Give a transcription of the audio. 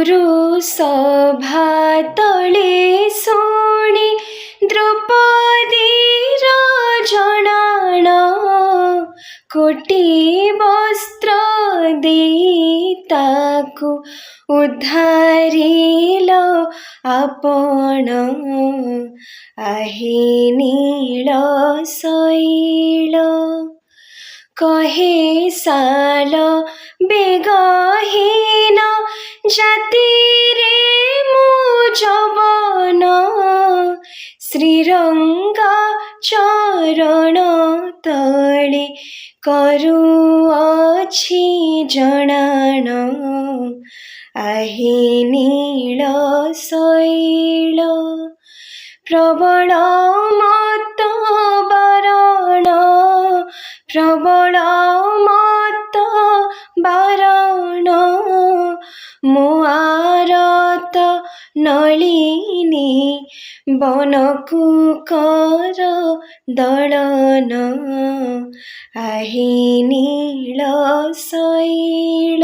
गुरु सभा तले शुणी द्रौपदीर जनाण कोटी वस्त्र देई ताकु उद्धारिल आपण आहे नील शैल कहे साल बेगहीन जाति रे मु जवन श्रीरंग चरण तले करुअछि जनाण आहे नील शैल प्रबल मत बारण प्रबल मत बारण मो आरत नलिनी बनकु कर दलन आहे नील शैल।